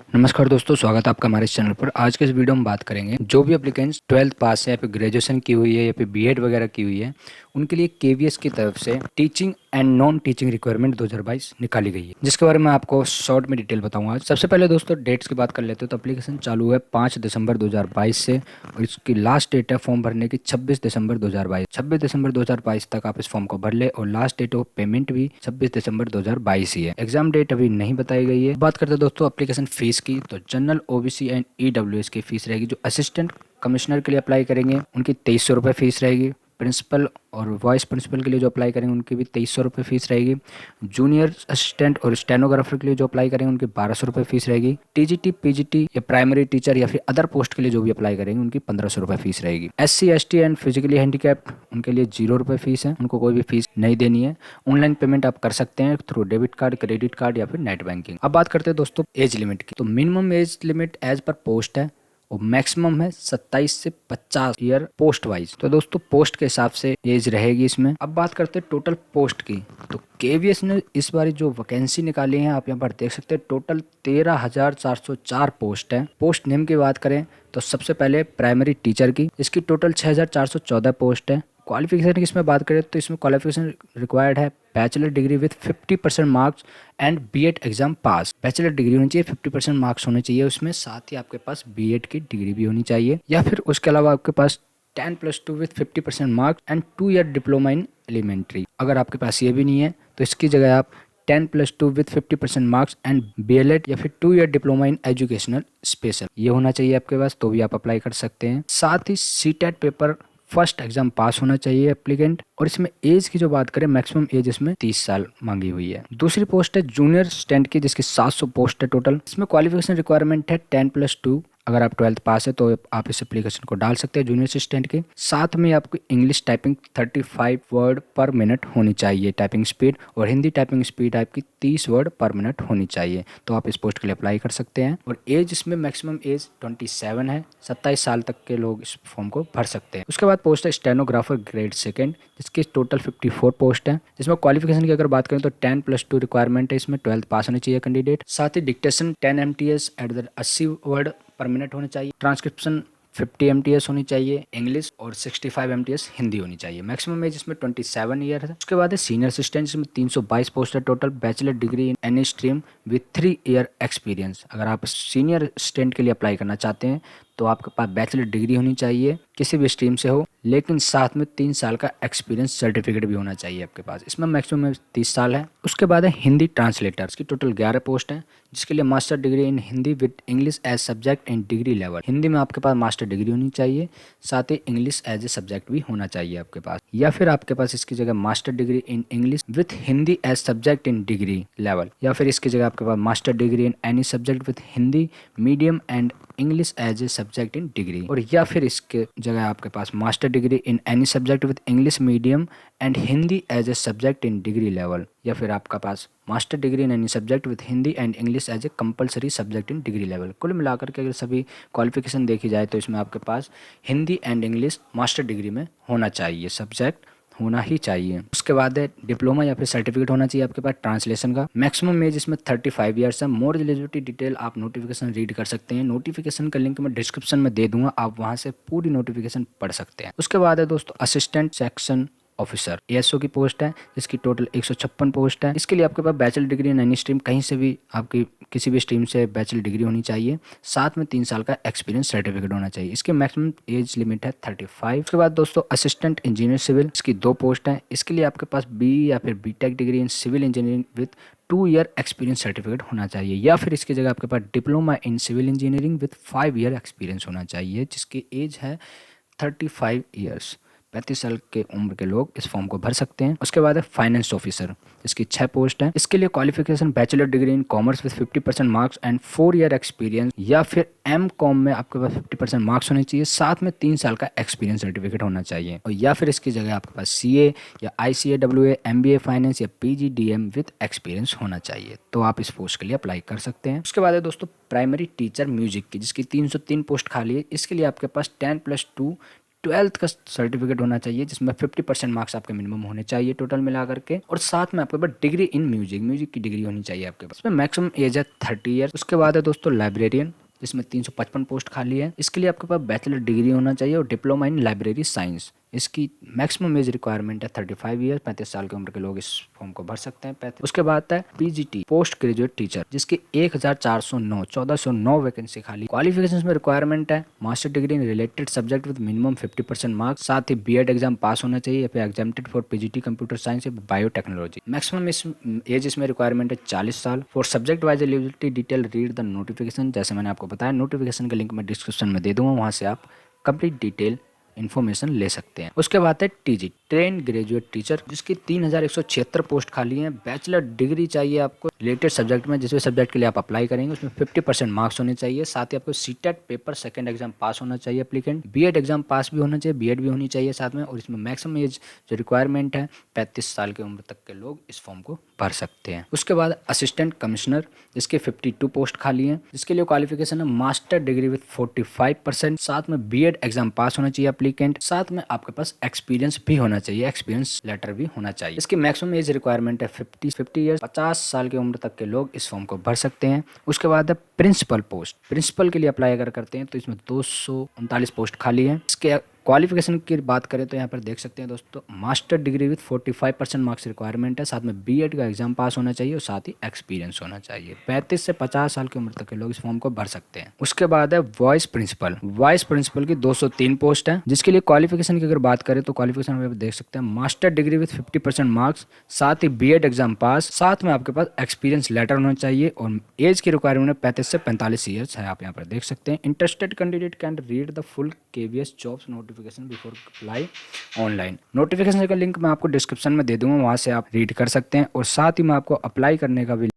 नमस्कार दोस्तों, स्वागत है आपका हमारे इस चैनल पर। आज के इस वीडियो में बात करेंगे जो भी एप्लीकेंट्स 12th पास है या फिर ग्रेजुएशन की हुई है या फिर बीएड वगैरह की हुई है, उनके लिए केवीएस की तरफ से teaching and non teaching requirement 2022 निकाली गई है, जिसके बारे में आपको शॉर्ट में डिटेल बताऊंगा। सबसे पहले दोस्तों डेट्स की बात कर लेते हैं। तो एप्लीकेशन चालू है 5 दिसंबर 2022 से और इसकी लास्ट डेट है फॉर्म भरने की 26 दिसंबर 2022। 26 दिसंबर 2022 तक आप इस फॉर्म को भर ले और लास्ट डेट ऑफ पेमेंट भी 26 दिसंबर 2022 ही है। एग्जाम डेट अभी नहीं बताई गई है। बात करते हैं दोस्तों एप्लीकेशन फीस की, तो जनरल ओबीसी एंड ईडब्ल्यूएस की फीस रहेगी। जो असिस्टेंट कमिश्नर के लिए अप्लाई करेंगे उनकी 2300 रुपये फीस रहेगी। प्रिंसिपल और वाइस प्रिंसिपल के लिए जो अप्लाई करेंगे उनकी भी 2300 रुपये फीस रहेगी। जूनियर असिस्टेंट और स्टेनोग्राफर के लिए जो अप्लाई करेंगे उनकी 1200 रुपये फीस रहेगी। टीजीटी पीजीटी या प्राइमरी टीचर या फिर अदर पोस्ट के लिए जो भी अप्लाई करेंगे उनकी 1500 रुपये फीस रहेगी। SC ST and physically handicapped उनके लिए 0 रुपये फीस है, उनको कोई भी फीस नहीं देनी है। ऑनलाइन पेमेंट आप कर सकते हैं through debit card, credit card या फिर नेट बैंकिंग। अब बात करते हैं दोस्तों एज लिमिट की। तो minimum age limit as per post है और मैक्सिमम है 27 से 50 ईयर पोस्ट वाइज। तो दोस्तों पोस्ट के हिसाब से एज रहेगी इसमें। अब बात करते हैं टोटल पोस्ट की। तो केवीएस ने इस बार जो वैकेंसी निकाली है आप यहाँ पर देख सकते हैं, टोटल 13,404 पोस्ट है। पोस्ट नेम की बात करें तो सबसे पहले प्राइमरी टीचर की, इसकी टोटल 6,414 पोस्ट है। क्वालिफिकेशन की इसमें बात करें तो इसमें क्वालिफिकेशन रिक्वायर्ड है bachelor degree with 50% marks and B Ed exam pass. Bachelor degree होनी चाहिए, 50% मार्क्स होने चाहिए उसमें, साथ ही आपके पास बीएड की डिग्री भी होनी चाहिए, या फिर उसके अलावा आपके पास 10+2 with 50% marks and 2 year diploma in elementary. अगर आपके पास ये भी नहीं है तो इसकी जगह आप 10+2 विथ 50% मार्क्स एंड बीएलएड या फिर 2 year diploma in educational special ये होना चाहिए आपके पास, तो भी आप अप्लाई कर सकते हैं। साथ ही CTET paper first exam pass होना चाहिए एप्लीकेंट। और इसमें एज की जो बात करें मैक्सिमम एज इसमें 30 साल मांगी हुई है। दूसरी पोस्ट है जूनियर स्टैंड की, जिसकी 700 पोस्ट है टोटल। इसमें क्वालिफिकेशन रिक्वायरमेंट है 10+2। अगर आप 12th पास है तो आप इस एप्लीकेशन को डाल सकते हैं जूनियर असिस्टेंट के। साथ में आपको English typing 35 word per minute होनी चाहिए टाइपिंग स्पीड, और हिंदी टाइपिंग स्पीड आपकी 30 वर्ड पर मिनट होनी चाहिए। तो आप इस पोस्ट के लिए अप्लाई कर सकते हैं। और एज इसमें मैक्सिमम एज 27 है, 27 साल तक के लोग इस फॉर्म को भर सकते हैं। उसके बाद पोस्ट है स्टेनोग्राफर ग्रेड सेकेंड, जिसकी टोटल 54 पोस्ट है। जिसमें क्वालिफिकेशन की अगर बात करें तो 10+2 रिक्वायरमेंट है, इसमें 12th पास होनी चाहिए कैंडिडेट। साथ ही dictation 10 MTS at the 80 word per minute होने चाहिए। ट्रांसक्रिप्शन 50 MTS होनी चाहिए इंग्लिश और 65 MTS हिंदी होनी चाहिए। मैक्सिमम एज इसमें 27 ईयर है। उसके बाद है सीनियर असिस्टेंट, जिसमें 322 पोस्ट है total. Bachelor degree in any stream with 3 year experience. अगर आप सीनियर असिस्टेंट के लिए अप्लाई करना चाहते हैं तो आपके पास बैचलर डिग्री होनी चाहिए, किसी भी स्ट्रीम से हो, लेकिन साथ में 3 साल का एक्सपीरियंस सर्टिफिकेट भी होना चाहिए आपके पास। इसमें मैक्सिमम 30 साल है। उसके बाद है हिंदी ट्रांसलेटर, इसकी टोटल 11 पोस्ट है, जिसके लिए master degree in Hindi with English as subject in degree level. Hindi में आपके पास मास्टर डिग्री होनी चाहिए, साथ ही इंग्लिश एज ए सब्जेक्ट भी होना चाहिए आपके पास, या फिर आपके पास इसकी जगह master degree in English with Hindi as subject in degree level, या फिर इसकी जगह आपके पास master degree in any subject with Hindi medium and English as a subject in degree, और या फिर इसके जगह आपके पास master degree in any subject with English medium and Hindi as a subject in degree level, या फिर आपका पास master degree in any subject with Hindi and English as a compulsory subject in degree level. कुल मिलाकर के अगर सभी क्वालिफिकेशन देखी जाए तो इसमें आपके पास Hindi and English master degree में होना चाहिए, सब्जेक्ट होना ही चाहिए। उसके बाद है डिप्लोमा या फिर सर्टिफिकेट होना चाहिए आपके पास ट्रांसलेशन का। मैक्सिमम एज इसमें 35 ईयर्स है। मोर एलिजिबिलिटी डिटेल आप नोटिफिकेशन रीड कर सकते हैं। नोटिफिकेशन का लिंक मैं डिस्क्रिप्शन में दे दूंगा, आप वहां से पूरी नोटिफिकेशन पढ़ सकते हैं। उसके बाद है दोस्तों असिस्टेंट सेक्शन ऑफिसर एएसओ की पोस्ट है, जिसकी टोटल 156 पोस्ट है। इसके लिए आपके पास bachelor degree in any stream, कहीं से भी आपकी किसी भी स्ट्रीम से बैचलर डिग्री होनी चाहिए, साथ में 3 साल का एक्सपीरियंस सर्टिफिकेट होना चाहिए। इसकी मैक्सिमम एज लिमिट है 35। उसके बाद दोस्तों असिस्टेंट इंजीनियर सिविल, इसकी 2 पोस्ट है। इसके लिए आपके पास बी या फिर BTech degree in civil engineering with 2 year experience certificate होना चाहिए, या फिर इसकी जगह आपके पास diploma in civil engineering with 5 year experience होना चाहिए, जिसकी एज है 35 ईयर्स। 35 साल के उम्र के लोग इस फॉर्म को भर सकते हैं। उसके बाद है फाइनेंस ऑफिसर, इसकी 6 पोस्ट है। इसके लिए qualification bachelor degree in commerce with 50% marks and 4 year experience, या फिर M.Com में आपके पास 50% मार्क्स होने चाहिए, साथ में 3 साल का एक्सपीरियंस सर्टिफिकेट होना चाहिए, और या फिर इसकी जगह आपके पास CA या ICAWA MBA फाइनेंस या PGDM विद एक्सपीरियंस होना चाहिए। तो आप इस पोस्ट के लिए अप्लाई कर सकते हैं। उसके बाद है दोस्तों प्राइमरी टीचर म्यूजिक की, जिसकी 303 पोस्ट खाली है। इसके लिए आपके पास 10+2 12th का सर्टिफिकेट होना चाहिए जिसमें 50% मार्क्स आपके मिनिमम होने चाहिए टोटल मिला करके, और साथ में आपके पास डिग्री इन म्यूजिक की डिग्री होनी चाहिए आपके पास। इसमें मैक्सिमम एज है 30 ईयर। उसके बाद है दोस्तों लाइब्रेरियन, जिसमें 355 पोस्ट खाली है। इसके लिए आपके पास बैचलर डिग्री होना चाहिए और डिप्लोमा इन लाइब्रेरी साइंस। इसकी मैक्सिमम एज रिक्वायरमेंट है 35 ईयर। 35 साल की उम्र के लोग इस फॉर्म को भर सकते हैं। 35। उसके बाद है पीजीटी पोस्ट ग्रेजुएट टीचर, जिसकी 1409 वैकेंसी खाली। क्वालिफिकेशन में रिक्वायरमेंट है master degree in related subject with minimum 50% marks, साथ ही बीएड एग्जाम पास होना चाहिए या फिर exempted for PGT computer science या बायोटेक्नोलॉजी। मैक्सिमम एज इसमें रिक्वायरमेंट है 40 साल। For subject wise eligibility detail read the notification. जैसे मैंने आपको बताया, नोटिफिकेशन का लिंक मैं डिस्क्रिप्शन में दे दूंगा, वहां से आप कंप्लीट डिटेल इन्फॉर्मेशन ले सकते हैं। उसके बाद है टीजी ट्रेन ग्रेजुएट टीचर, जिसकी 3176 पोस्ट खाली हैं। बैचलर डिग्री चाहिए आपको रिलेटेड सब्जेक्ट में, जिस भी सब्जेक्ट के लिए आप अप्लाई करेंगे उसमें 50% मार्क्स होने चाहिए। साथ ही आपको CTET paper second exam pass होना चाहिए एप्लीकेंट। बीएड एग्जाम पास भी होना चाहिए, बीएड भी होनी चाहिए साथ में। और इसमें मैक्सिमम एज जो रिक्वायरमेंट है 35 साल की उम्र तक के लोग इस फॉर्म को भर सकते हैं। उसके बाद असिस्टेंट कमिश्नर, जिसके 52 पोस्ट खाली हैं, जिसके लिए क्वालिफिकेशन है मास्टर डिग्री विद 45%, साथ में बीएड एग्जाम पास होना चाहिए एप्लीकेंट। साथ में आपके पास एक्सपीरियंस भी होना चाहिए, एक्सपीरियंस लेटर भी होना चाहिए। इसकी मैक्सिमम एज रिक्वायरमेंट है 50 ईयर्स। 50 साल की उम्र तक के लोग इस फॉर्म को भर सकते हैं। उसके बाद है प्रिंसिपल पोस्ट। प्रिंसिपल के लिए अप्लाई अगर करते हैं तो इसमें 239 पोस्ट खाली है। इसके क्वालिफिकेशन की बात करें तो यहाँ पर देख सकते हैं दोस्तों, master degree with 45% marks requirement है। साथ में बीएड का एग्जाम पास होना चाहिए और साथ ही एक्सपीरियंस होना चाहिए। 35 से 50 साल की उम्र तक के लोग इस फॉर्म को भर सकते हैं। उसके बाद है वाइस प्रिंसिपल। वाइस प्रिंसिपल की 203 पोस्ट है, जिसके लिए क्वालिफिकेशन की अगर बात करें तो क्वालिफिकेशन में देख सकते हैं मास्टर डिग्री विद 50% मार्क्स, साथ ही बीएड एग्जाम पास, साथ में आपके पास एक्सपीरियंस लेटर होना चाहिए। और एज की रिक्वायरमेंट 35 से 45 ईयर्स है, आप यहाँ पर देख सकते हैं। Interested candidate can read the full KVS jobs notification before apply online. Notification का लिंक मैं आपको डिस्क्रिप्शन में दे दूंगा, वहां से आप रीड कर सकते हैं। और साथ ही मैं आपको अप्लाई करने का भी